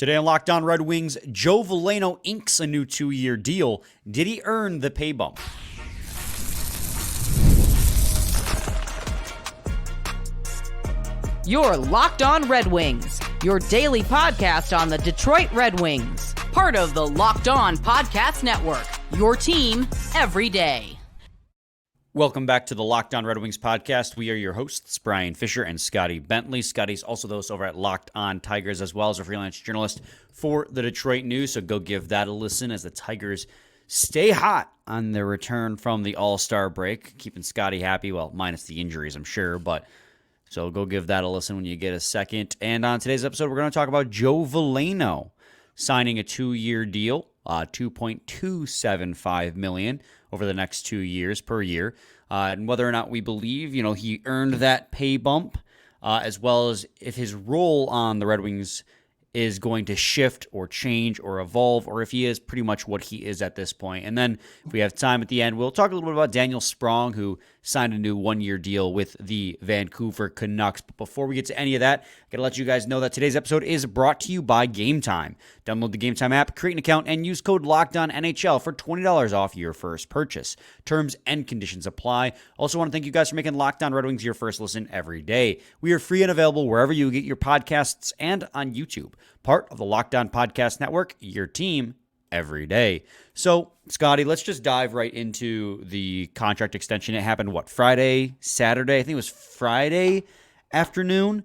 Today on Locked On Red Wings, Joe Veleno inks a new 2-year deal. Did he earn the pay bump? You're Locked On Red Wings, your daily podcast on the Detroit Red Wings. Part of the Locked On Podcast Network, your team every day. Welcome back to the Locked On Red Wings podcast. We are your hosts, Brian Fisher and Scotty Bentley. Scotty's also the host over at Locked On Tigers, as well as a freelance journalist for the Detroit News. So go give that a listen as the Tigers stay hot on their return from the All-Star break. Keeping Scotty happy, well, minus the injuries, I'm sure. But so go give that a listen when you get a second. And on today's episode, we're going to talk about Joe Veleno signing a 2-year deal, $2.275 million over the next 2 years per year, and whether or not we believe, he earned that pay bump, as well as if his role on the Red Wings is going to shift or change or evolve, or if he is pretty much what he is at this point. And then if we have time at the end, we'll talk a little bit about Daniel Sprong, who signed a new 1-year deal with the Vancouver Canucks. But before we get to any of that, I got to let you guys know that today's episode is brought to you by Game Time. Download the Game Time app, create an account, and use code LOCKEDONNHL for $20 off your first purchase. Terms and conditions apply. Also want to thank you guys for making Locked On Red Wings your first listen every day. We are free and available wherever you get your podcasts and on YouTube. Part of the Locked On Podcast Network, your team every day. So, Scotty, let's just dive right into the contract extension. It happened, Friday, Saturday? I think it was Friday afternoon.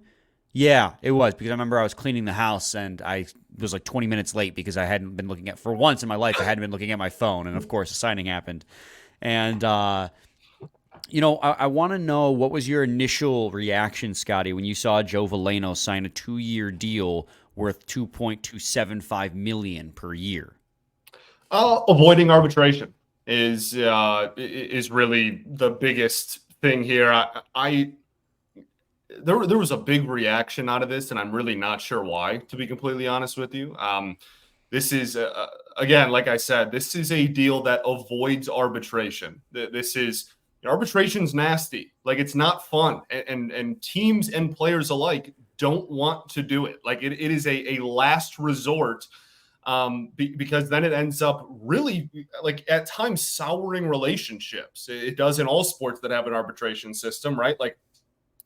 Yeah, it was, because I remember I was cleaning the house and I was like 20 minutes late because I hadn't been looking at, for once in my life, I hadn't been looking at my phone. And of course, the signing happened. And, I want to know, what was your initial reaction, Scotty, when you saw Joe Veleno sign a 2-year deal worth $2.275 million per year? Avoiding arbitration is really the biggest thing here. There was a big reaction out of this, and I'm really not sure why, to be completely honest with you. This is, again, like I said, this is a deal that avoids arbitration. Arbitration's nasty. Like, it's not fun, and teams and players alike don't want to do it. Like, it is a last resort, because then it ends up really, like, at times souring relationships. It does in all sports that have an arbitration system, right? Like,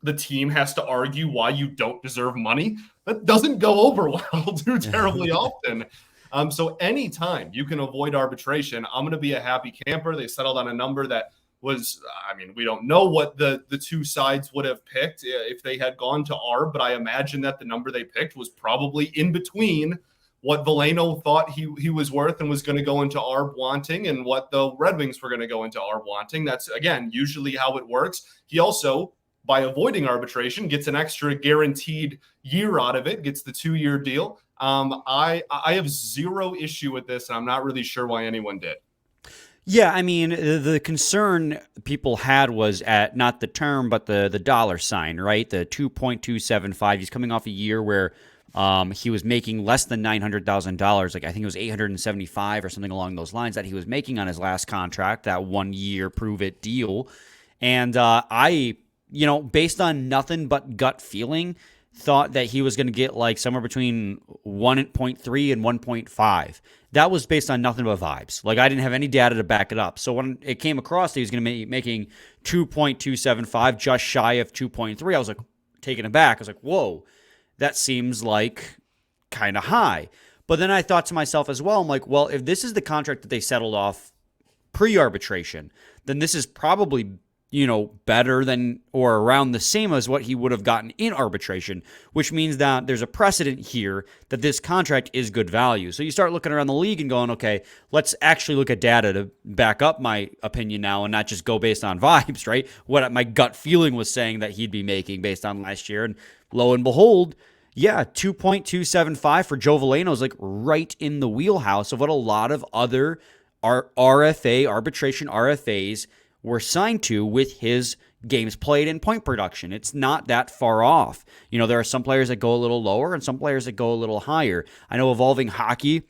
the team has to argue why you don't deserve money. That doesn't go over well too terribly often. So anytime you can avoid arbitration, I'm going to be a happy camper. They settled on a number that was, we don't know what the two sides would have picked if they had gone to arb, but I imagine that the number they picked was probably in between what Veleno thought he was worth and was going to go into arb wanting, and what the Red Wings were going to go into arb wanting. That's, again, usually how it works. He also, by avoiding arbitration, gets an extra guaranteed year out of it, gets the 2-year deal. I have zero issue with this, and I'm not really sure why anyone did. Yeah, the concern people had was at not the term, but the dollar sign, right? The 2.275. He's coming off a year where he was making less than $900,000. Like, I think it was $875 or something along those lines that he was making on his last contract, that 1-year prove-it deal. And I, based on nothing but gut feeling, thought that he was going to get like somewhere between 1.3 and 1.5. That was based on nothing but vibes. Like, I didn't have any data to back it up. So when it came across that he was going to be making 2.275, just shy of 2.3, I was like taken aback. I was like, whoa, that seems like kind of high. But then I thought to myself as well, I'm like, well, if this is the contract that they settled off pre-arbitration, then this is probably, better than or around the same as what he would have gotten in arbitration, which means that there's a precedent here that this contract is good value. So you start looking around the league and going, okay, let's actually look at data to back up my opinion now and not just go based on vibes, right? What my gut feeling was saying that he'd be making based on last year. And lo and behold, yeah, 2.275 for Joe Veleno is like right in the wheelhouse of what a lot of other arbitration RFAs were signed to with his games played and point production. It's not that far off. There are some players that go a little lower and some players that go a little higher. I know Evolving Hockey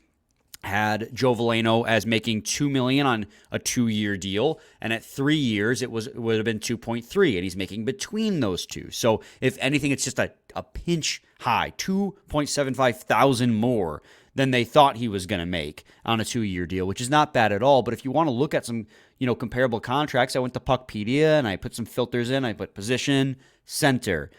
had Joe Veleno as making $2 million on a 2-year deal, and at 3 years it would have been 2.3, and he's making between those two. So if anything, it's just a a pinch high, 2.75 thousand more than they thought he was going to make on a 2-year deal, which is not bad at all. But if you want to look at some, comparable contracts, I went to Puckpedia and I put some filters in. I put position, center,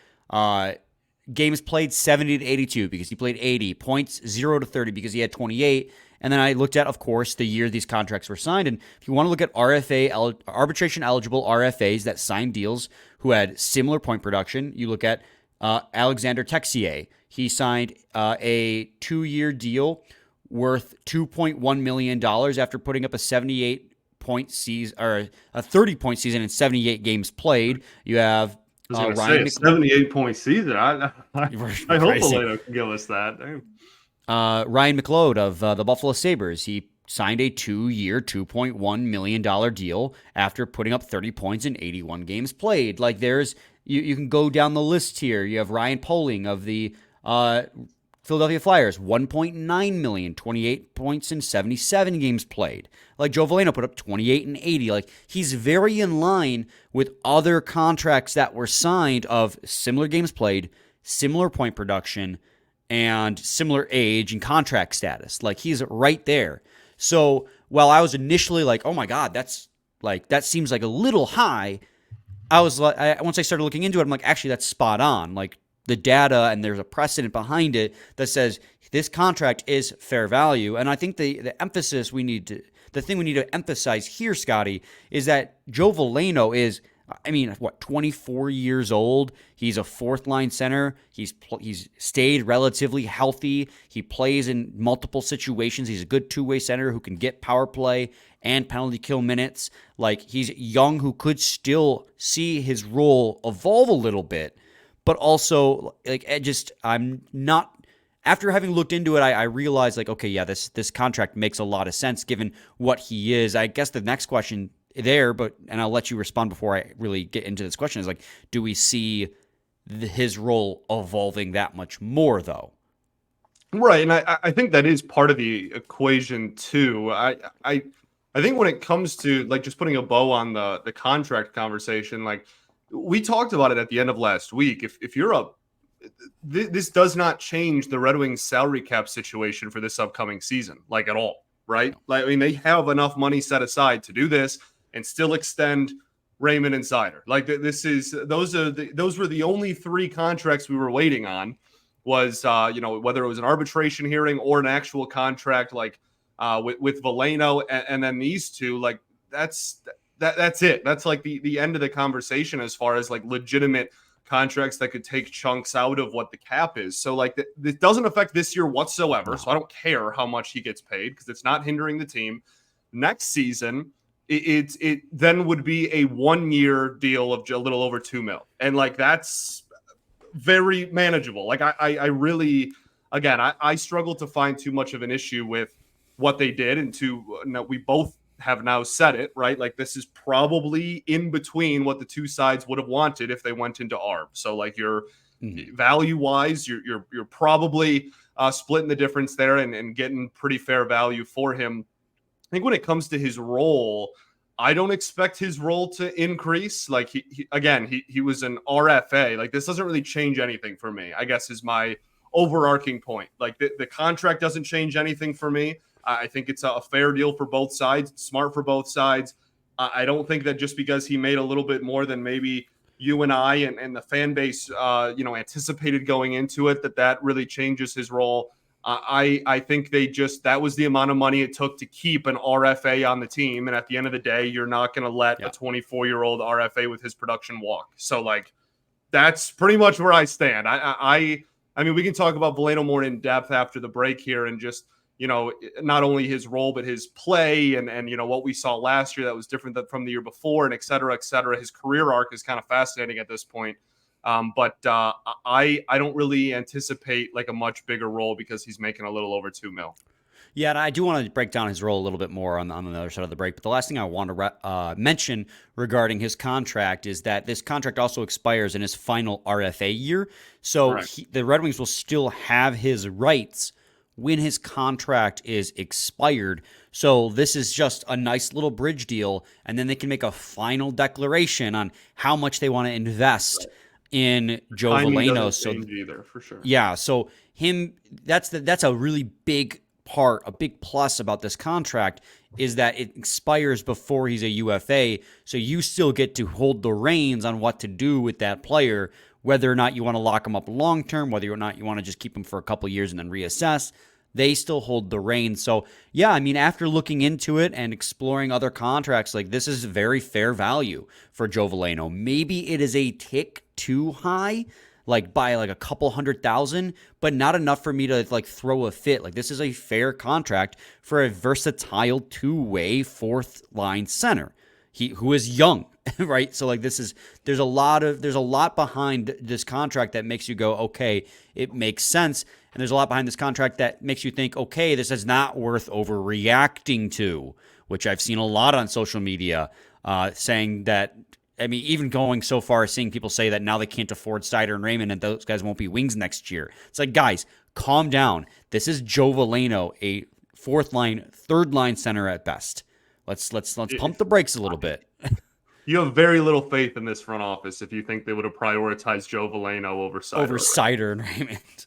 games played 70 to 82 because he played 80, points 0 to 30 because he had 28. And then I looked at, of course, the year these contracts were signed. And if you want to look at arbitration eligible RFAs that signed deals who had similar point production, you look at Alexander Texier. He signed a 2-year deal worth $2.1 million after putting up a 78-point season or a 30-point season in 78 games played. You have Ryan 78-point season. I hope Veleno can give us that. Ryan McLeod of the Buffalo Sabres. He signed a 2-year, $2.1 million deal after putting up 30 points in 81 games played. Like you can go down the list here. You have Ryan Poling of the Philadelphia Flyers, $1.9 million, 28 points in 77 games played. Like Joe Veleno put up 28 and 80. Like he's very in line with other contracts that were signed of similar games played, similar point production, and similar age and contract status. Like he's right there. So while I was initially like, oh my God, that seems like a little high, I was like, once I started looking into it, I'm like, actually that's spot on. Like the data, and there's a precedent behind it that says this contract is fair value. And I think the thing we need to emphasize here, Scotty, is that Joe Veleno is, 24 years old. He's a fourth-line center. He's stayed relatively healthy. He plays in multiple situations. He's a good two-way center who can get power play and penalty kill minutes. Like, he's young who could still see his role evolve a little bit, but also, like, I'm not... After having looked into it, I realized, like, okay, yeah, this contract makes a lot of sense given what he is. I guess the next question there, and I'll let you respond before I really get into this question, is like, do we see his role evolving that much more, though? Right, and I think that is part of the equation too. I think when it comes to like just putting a bow on the contract conversation, like we talked about it at the end of last week. If you're this does not change the Red Wings salary cap situation for this upcoming season, like at all, right? Like, I mean, they have enough money set aside to do this and still extend Raymond and Seider. Like those were the only 3 contracts we were waiting on. Was whether it was an arbitration hearing or an actual contract, like with Veleno, and then these two, like that's it. That's like the end of the conversation as far as like legitimate contracts that could take chunks out of what the cap is. So like this doesn't affect this year whatsoever. So I don't care how much he gets paid because it's not hindering the team. Next season, it then would be a 1-year deal of a little over $2 million, and like that's very manageable. Like I really, again, I struggle to find too much of an issue with what they did, and we both have now said it, right? Like this is probably in between what the two sides would have wanted if they went into ARB. So like your value wise, you're probably splitting the difference there and getting pretty fair value for him. I think when it comes to his role, I don't expect his role to increase. Like he was an RFA. Like this doesn't really change anything for me, I guess is my overarching point. Like the contract doesn't change anything for me. I think it's a fair deal for both sides. It's smart for both sides. I don't think that just because he made a little bit more than maybe you and I and the fan base, anticipated going into it, that really changes his role. I think that was the amount of money it took to keep an RFA on the team. And at the end of the day, you're not going to let a 24-year-old RFA with his production walk. So like, that's pretty much where I stand. I mean, we can talk about Veleno more in depth after the break here and just, not only his role, but his play and what we saw last year that was different from the year before and et cetera, et cetera. His career arc is kind of fascinating at this point. But I don't really anticipate like a much bigger role because he's making a little over $2 million. Yeah, and I do want to break down his role a little bit more on the other side of the break. But the last thing I want to mention regarding his contract is that this contract also expires in his final RFA year. So the Red Wings will still have his rights when his contract is expired. So this is just a nice little bridge deal, and then they can make a final declaration on how much they want to invest in Joe Timing Veleno. doesn't So change either, for sure. yeah, so that's a really big part, a big plus about this contract is that it expires before he's a UFA. So you still get to hold the reins on what to do with that player, whether or not you want to lock him up long term, whether or not you want to just keep him for a couple years and then reassess. They still hold the reins. So, yeah, I mean, after looking into it and exploring other contracts, like this is very fair value for Joe Veleno. Maybe it is a tick too high, like by like a couple $100,000, but not enough for me to like throw a fit. Like this is a fair contract for a versatile two-way fourth line center. Who is young, right? So like there's a lot behind this contract that makes you go, okay, it makes sense. And there's a lot behind this contract that makes you think, okay, this is not worth overreacting to, which I've seen a lot on social media saying that. I mean, even going so far as seeing people say that now they can't afford Seider and Raymond and those guys won't be wings next year. It's like, guys, calm down. This is Joe Veleno, a fourth line, third line center at best. Let's pump the brakes a little bit. You have very little faith in this front office if you think they would have prioritized Joe Veleno over Seider. Over Seider and Raymond.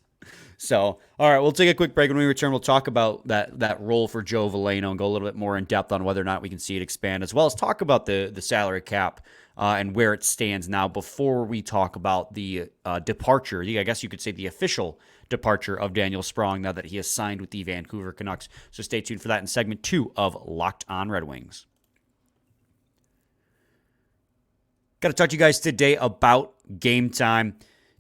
So, all right, we'll take a quick break. When we return, we'll talk about that role for Joe Veleno and go a little bit more in depth on whether or not we can see it expand, as well as talk about the salary cap and where it stands now before we talk about the departure, I guess you could say the official departure of Daniel Sprong now that he has signed with the Vancouver Canucks. So stay tuned for that in segment 2 of Locked On Red Wings. Got to talk to you guys today about Game Time.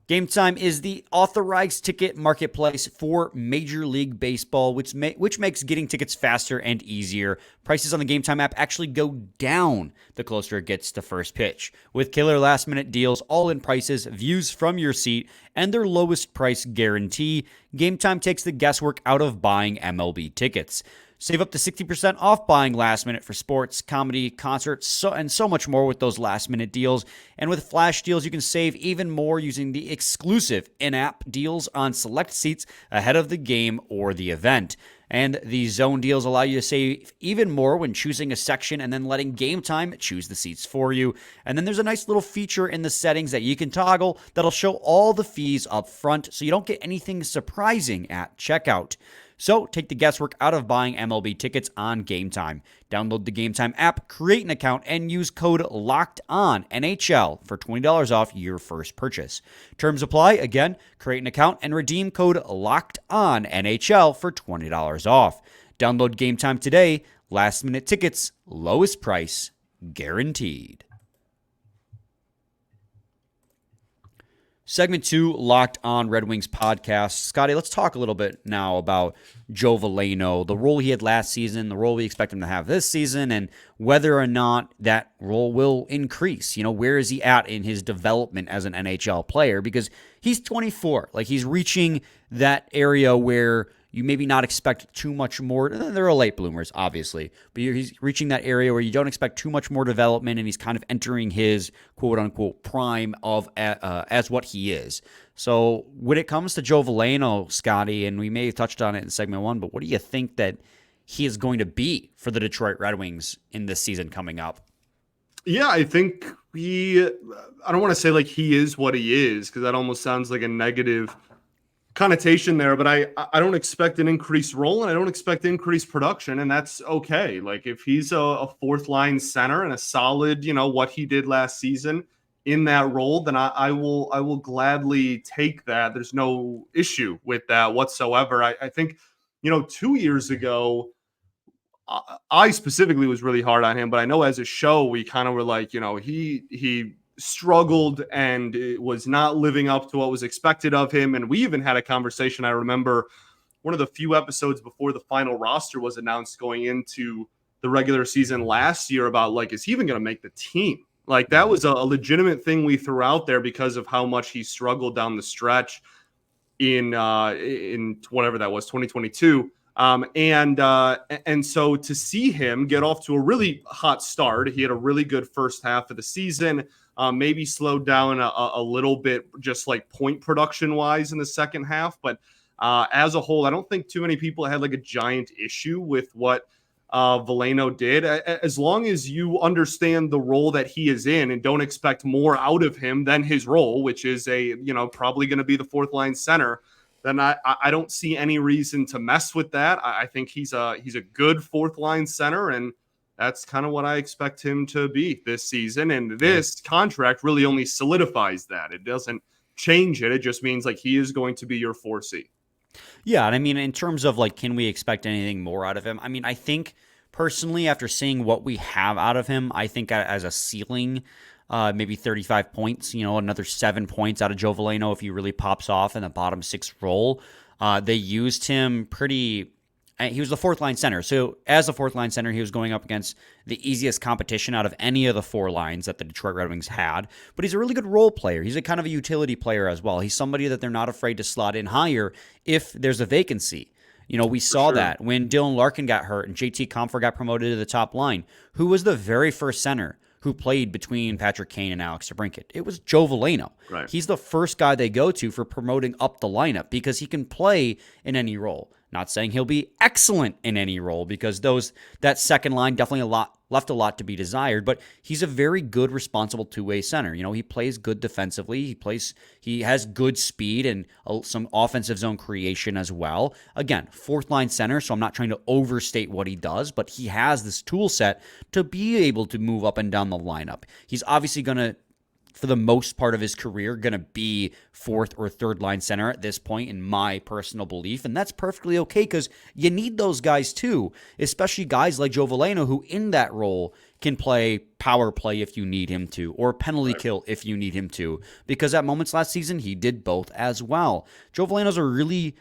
Game Time is the authorized ticket marketplace for Major League Baseball, which makes getting tickets faster and easier. Prices on the Game Time app actually go down the closer it gets to first pitch. With killer last-minute deals, all-in prices, views from your seat, and their lowest price guarantee, Game Time takes the guesswork out of buying MLB tickets. Save up to 60% off buying last minute for sports, comedy, concerts, and so much more with those last minute deals. And with flash deals, you can save even more using the exclusive in-app deals on select seats ahead of the game or the event. And the zone deals allow you to save even more when choosing a section and then letting Game Time choose the seats for you. And then there's a nice little feature in the settings that you can toggle that'll show all the fees up front so you don't get anything surprising at checkout. So take the guesswork out of buying MLB tickets on Game Time. Download the Game Time app, create an account, and use code LOCKEDONNHL for $20 off your first purchase. Terms apply. Again, create an account and redeem code LOCKEDONNHL for $20 off. Download Game Time today. Last minute tickets, lowest price, guaranteed. Segment 2, Locked On Red Wings podcast. Scotty, let's talk a little bit now about Joe Veleno, the role he had last season, the role we expect him to have this season, and whether or not that role will increase. You know, where is he at in his development as an NHL player? Because he's 24. Like, he's reaching that area where you maybe not expect too much more. There are late bloomers, obviously, but he's reaching that area where you don't expect too much more development, and he's kind of entering his quote-unquote prime of as what he is. So when it comes to Joe Veleno, Scotty, and we may have touched on it in segment 1, but what do you think that he is going to be for the Detroit Red Wings in this season coming up? Yeah, I think I don't want to say like he is what he is, because that almost sounds like a negative connotation there, but I don't expect an increased role and I don't expect increased production, and that's okay. Like if he's a fourth line center and a solid, what he did last season in that role, then I will gladly take that. There's no issue with that whatsoever. I think 2 years ago I specifically was really hard on him, but I know as a show we kind of were like, he struggled and it was not living up to what was expected of him. And we even had a conversation. I remember one of the few episodes before the final roster was announced going into the regular season last year about like, is he even going to make the team? Like that was a legitimate thing we threw out there because of how much he struggled down the stretch in whatever that was, 2022. And so to see him get off to a really hot start, he had a really good first half of the season, maybe slowed down a little bit, just like point production wise in the second half. But as a whole, I don't think too many people had like a giant issue with what Veleno did. As long as you understand the role that he is in and don't expect more out of him than his role, which is probably going to be the fourth line center, then I don't see any reason to mess with that. I think he's a good fourth line center, and that's kind of what I expect him to be this season. And this contract really only solidifies that. It doesn't change it. It just means like he is going to be your 4C. Yeah, and I mean, in terms of like, can we expect anything more out of him? I mean, I think personally, after seeing what we have out of him, I think as a ceiling, maybe 35 points, another 7 points out of Joe Veleno if he really pops off in the bottom six role. They used him he was the fourth line center. So as a fourth line center, he was going up against the easiest competition out of any of the four lines that the Detroit Red Wings had. But he's a really good role player. He's a kind of a utility player as well. He's somebody that they're not afraid to slot in higher if there's a vacancy. We saw that when Dylan Larkin got hurt and JT Compher got promoted to the top line. Who was the very first center who played between Patrick Kane and Alex DeBrincat? It was Joe Veleno. Right. He's the first guy they go to for promoting up the lineup because he can play in any role. Not saying he'll be excellent in any role because that second line definitely left a lot to be desired, but he's a very good, responsible two-way center. He plays good defensively. He has good speed and some offensive zone creation as well. Again, fourth line center, so I'm not trying to overstate what he does, but he has this tool set to be able to move up and down the lineup. He's obviously going to, for the most part of his career, going to be fourth or third line center at this point, in my personal belief. And that's perfectly okay because you need those guys too, especially guys like Joe Veleno, who in that role can play power play if you need him to, or penalty kill if you need him to, because at moments last season, he did both as well. Joe Veleno's a really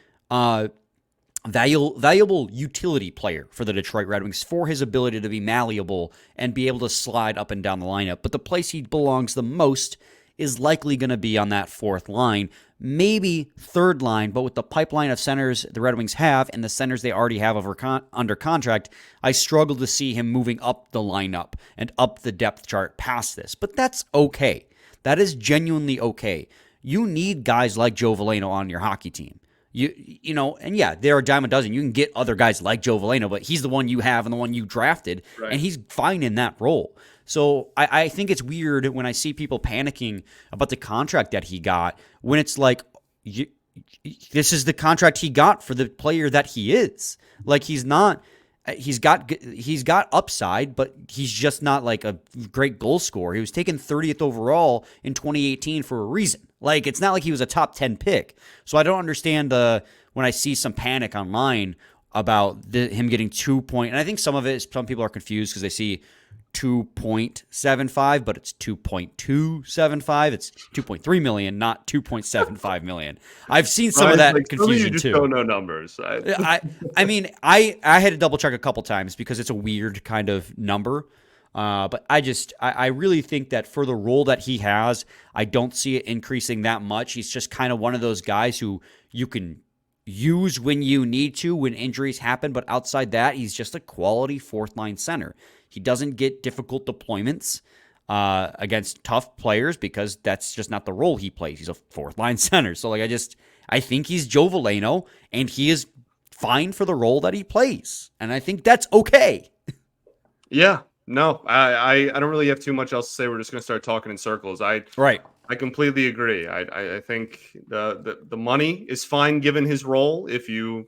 valuable utility player for the Detroit Red Wings for his ability to be malleable and be able to slide up and down the lineup. But the place he belongs the most is likely going to be on that fourth line, maybe third line, but with the pipeline of centers the Red Wings have and the centers they already have under contract, I struggle to see him moving up the lineup and up the depth chart past this. But that's okay. That is genuinely okay. You need guys like Joe Veleno on your hockey team. And yeah, there are a dime a dozen. You can get other guys like Joe Veleno, but he's the one you have and the one you drafted, and he's fine in that role. So I think it's weird when I see people panicking about the contract that he got when it's like, this is the contract he got for the player that he is. Like, he's got upside, but he's just not like a great goal scorer. He was taken 30th overall in 2018 for a reason. Like, it's not like he was a top 10 pick. So I don't understand when I see some panic online about him getting 2 point. And I think some of it is some people are confused because they see 2.75, but it's 2.275. It's 2.3 million, not 2.75 million. I've seen some of that confusion you just too. Don't know numbers. I mean, I had to double check a couple times because it's a weird kind of number. But I really think that for the role that he has, I don't see it increasing that much. He's just kind of one of those guys who you can use when you need to, when injuries happen. But outside that, he's just a quality fourth line center. He doesn't get difficult deployments against tough players because that's just not the role he plays. He's a fourth line center. So I think he's Joe Veleno, and he is fine for the role that he plays. And I think that's okay. Yeah. No, I don't really have too much else to say. We're just going to start talking in circles. I completely agree. I think the money is fine given his role. If you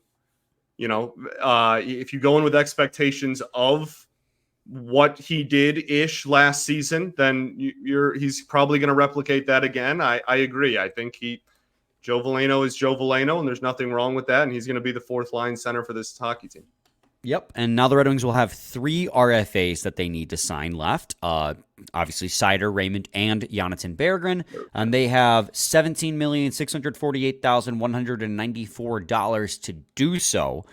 go in with expectations of what he did last season, then he's probably going to replicate that again. I agree. I think Joe Veleno is Joe Veleno, and there's nothing wrong with that. And he's going to be the fourth line center for this hockey team. Yep, and now the Red Wings will have 3 RFAs that they need to sign left. Obviously, Seider, Raymond, and Jonathan Berggren. And they have $17,648,194 to do so.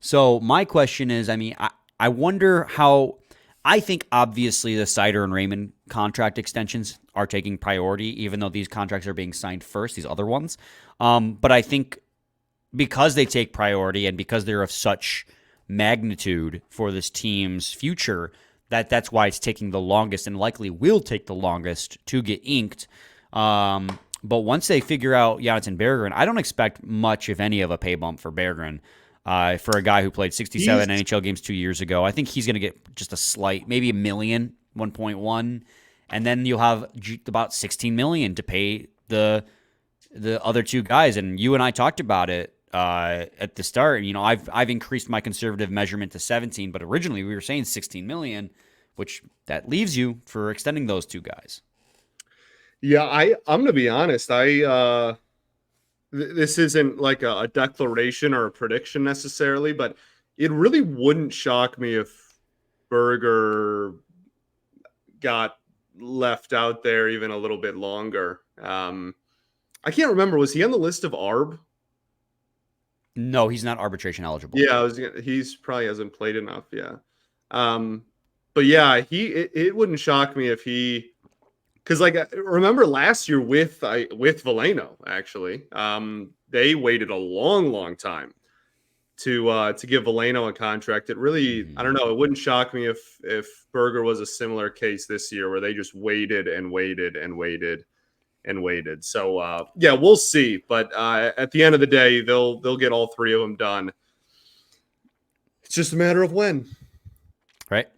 So my question is, I wonder how... I think, obviously, the Seider and Raymond contract extensions are taking priority, even though these contracts are being signed first, these other ones. But I think because they take priority and because they're of such magnitude for this team's future, that's why it's taking the longest and likely will take the longest to get inked. But once they figure out Jonathan Berggren, I don't expect much, if any, of a pay bump for Berggren. For a guy who played 67 He's NHL games 2 years ago, I think he's going to get just a slight, maybe a million, 1.1, and then you'll have about 16 million to pay the other two guys. And you and I talked about it at the start. You know, I've increased my conservative measurement to 17, but originally we were saying 16 million, which that leaves you for extending those two guys. Yeah, I'm going to be honest. This isn't like a declaration or a prediction necessarily, but it really wouldn't shock me if Berger got left out there even a little bit longer. I can't remember. Was he on the list of ARB? No, he's not arbitration eligible. Yeah, he's probably hasn't played enough. Yeah. But yeah, it wouldn't shock me if he, because like remember last year with Veleno actually, they waited a long time to give Veleno a contract. It really, I don't know, it wouldn't shock me if Berger was a similar case this year where they just waited and waited and waited and waited. So yeah, we'll see. But at the end of the day, they'll get all three of them done. It's just a matter of when. Right.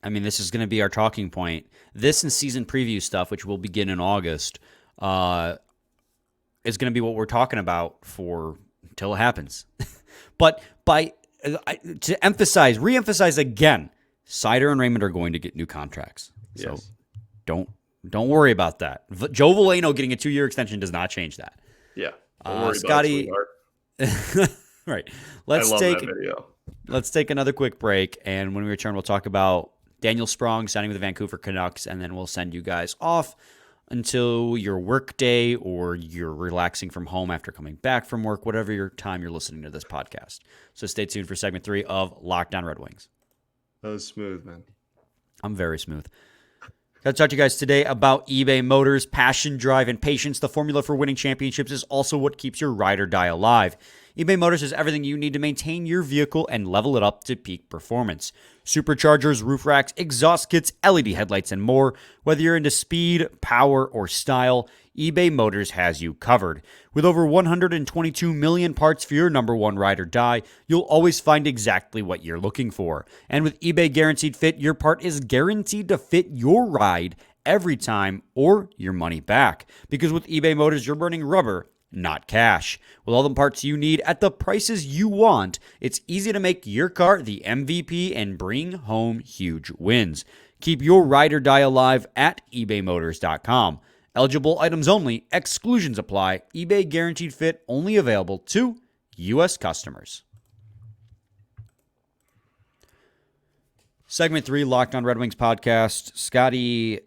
I mean, this is going to be our talking point. This and season preview stuff, which will begin in August, is going to be what we're talking about for until it happens. But to reemphasize again, Seider and Raymond are going to get new contracts. So Yes. don't worry about that. Joe Veleno getting a 2-year extension does not change that. Yeah. Don't worry Scotty, about it, sweetheart. right. I love that video. Let's take another quick break, and when we return, we'll talk about Daniel Sprong signing with the Vancouver Canucks, and then we'll send you guys off until your work day or you're relaxing from home after coming back from work, whatever your time you're listening to this podcast. So stay tuned for segment 3 of Locked On Red Wings. That was smooth, man. I'm very smooth. Got to talk to you guys today about eBay Motors. Passion, drive, and patience. The formula for winning championships is also what keeps your ride or die alive. eBay Motors has everything you need to maintain your vehicle and level it up to peak performance. Superchargers, roof racks, exhaust kits, LED headlights, and more. Whether you're into speed, power, or style, eBay Motors has you covered. With over 122 million parts for your number one ride or die, you'll always find exactly what you're looking for. And with eBay Guaranteed Fit, your part is guaranteed to fit your ride every time or your money back. Because with eBay Motors, you're burning rubber, not cash. With all the parts you need at the prices you want, it's easy to make your car the MVP and bring home huge wins. Keep your ride or die alive at ebaymotors.com. Eligible items only. Exclusions apply. eBay Guaranteed Fit only available to U.S. customers. Segment 3, Locked On Red Wings podcast. Scotty,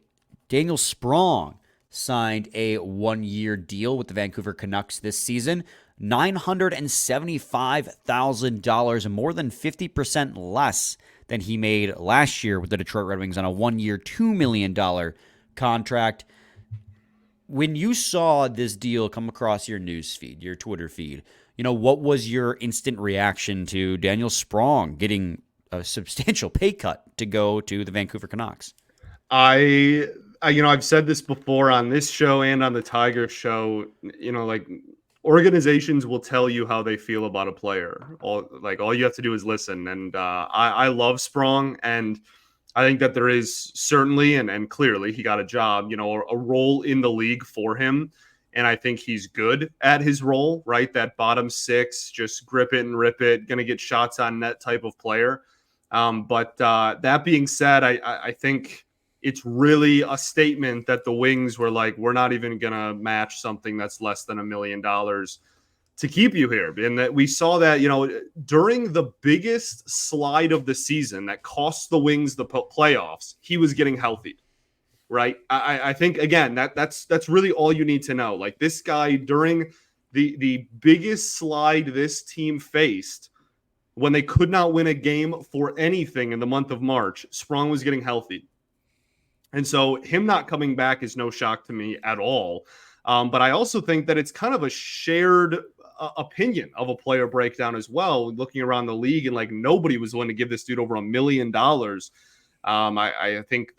Daniel Sprong signed a 1-year deal with the Vancouver Canucks this season. $975,000, more than 50% less than he made last year with the Detroit Red Wings on a 1-year, $2 million contract. When you saw this deal come across your news feed, your Twitter feed, what was your instant reaction to Daniel Sprong getting a substantial pay cut to go to the Vancouver Canucks? I've said this before on this show and on the Tiger show, like organizations will tell you how they feel about a player. All you have to do is listen. And I love Sprong, and I think that there is certainly, and clearly he got a job, a role in the league for him. And I think he's good at his role, right? That bottom six, just grip it and rip it, going to get shots on net type of player. But that being said, I think it's really a statement that the Wings were like, we're not even going to match something that's less than $1 million to keep you here. And that we saw that, during the biggest slide of the season that cost the Wings the playoffs, he was getting healthy, right? I think, again, that's really all you need to know. Like this guy during the biggest slide this team faced, when they could not win a game for anything in the month of March, Sprong was getting healthy. And so him not coming back is no shock to me at all. But I also think that it's kind of a shared opinion of a player breakdown as well, looking around the league, and like nobody was willing to give this dude over $1 million I think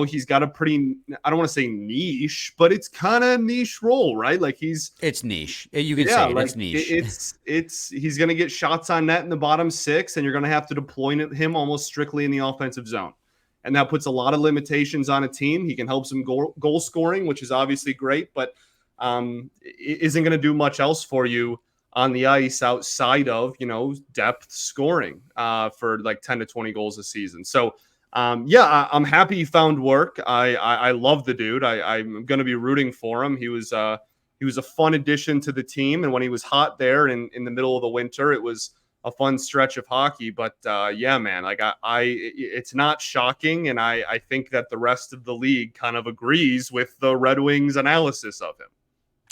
he's got a pretty, I don't want to say niche, but it's kind of niche role, right? Like it's niche. You can say it. It's niche. He's going to get shots on net in the bottom six, and you're going to have to deploy him almost strictly in the offensive zone. And that puts a lot of limitations on a team. He can help some goal scoring, which is obviously great, but isn't going to do much else for you on the ice outside of, depth scoring for like 10 to 20 goals a season. So, I'm happy he found work. I love the dude. I'm going to be rooting for him. He was a fun addition to the team. And when he was hot there in the middle of the winter, it was a fun stretch of hockey. But man, like it's not shocking. And I think that the rest of the league kind of agrees with the Red Wings analysis of him.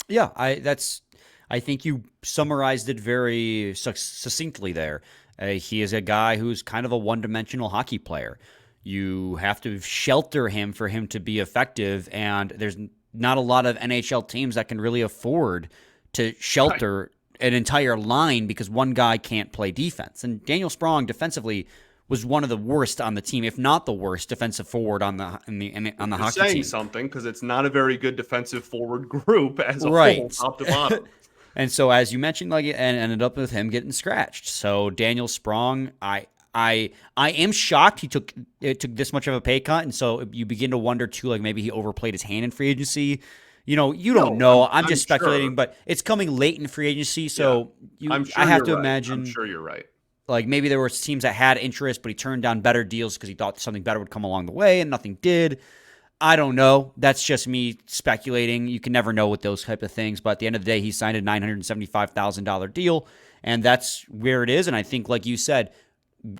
Yeah, I think you summarized it very succinctly there. He is a guy who's kind of a one-dimensional hockey player. You have to shelter him for him to be effective, and there's not a lot of NHL teams that can really afford to shelter an entire line because one guy can't play defense. And Daniel Sprong defensively was one of the worst on the team, if not the worst defensive forward on the hockey team. Saying something because it's not a very good defensive forward group as a whole, top to bottom. And so, as you mentioned, like, and ended up with him getting scratched. So Daniel Sprong, I am shocked he took this much of a pay cut, and so you begin to wonder too, like maybe he overplayed his hand in free agency. You don't know. I'm just speculating, sure. But it's coming late in free agency, so I have to imagine. I'm sure you're right. Like maybe there were teams that had interest, but he turned down better deals because he thought something better would come along the way, and nothing did. I don't know. That's just me speculating. You can never know with those type of things. But at the end of the day, he signed a $975,000 deal, and that's where it is. And I think, like you said,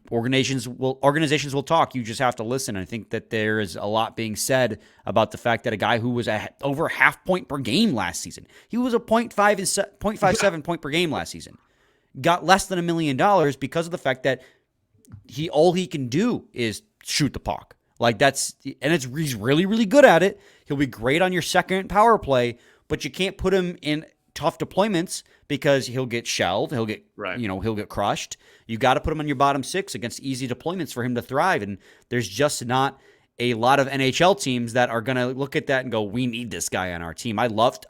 organizations will talk. You just have to listen. I think that there is a lot being said about the fact that a guy who was over half point per game last season, he was a 0.57 point per game last season, got less than $1 million because of the fact that all he can do is shoot the puck. Like he's really, really good at it. He'll be great on your second power play, but you can't put him in tough deployments because he'll get shelled. He'll get, he'll get crushed. You got to put him on your bottom six against easy deployments for him to thrive. And there's just not a lot of NHL teams that are going to look at that and go, we need this guy on our team. I loved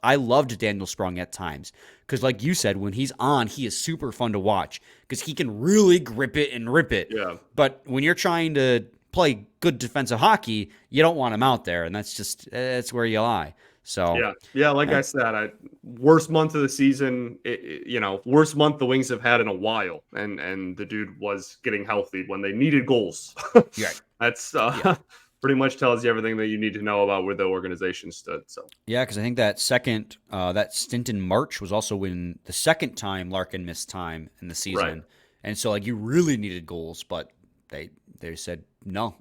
Daniel Sprong at times because, like you said, when he's on, he is super fun to watch because he can really grip it and rip it. Yeah. But when you're trying to play good defensive hockey, you don't want him out there, and that's where you lie. So like I said, worst month of the season, worst month the Wings have had in a while, and the dude was getting healthy when they needed goals. Yeah, that's pretty much tells you everything that you need to know about where the organization stood. So because I think that that stint in March was also when the second time Larkin missed time in the season, right. And so like you really needed goals, but they said no.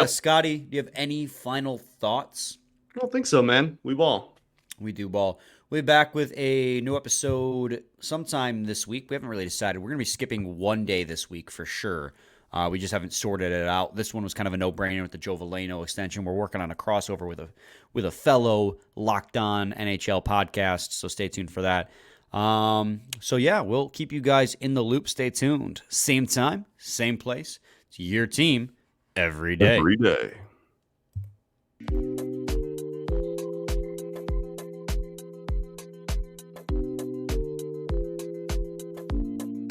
Scotty, do you have any final thoughts? I don't think so, man. We ball. We do ball. We'll be back with a new episode sometime this week. We haven't really decided. We're going to be skipping one day this week for sure. We just haven't sorted it out. This one was kind of a no-brainer with the Joe Veleno extension. We're working on a crossover with a fellow Locked On NHL podcast, so stay tuned for that. We'll keep you guys in the loop. Stay tuned. Same time, same place. It's your team every day. Every day.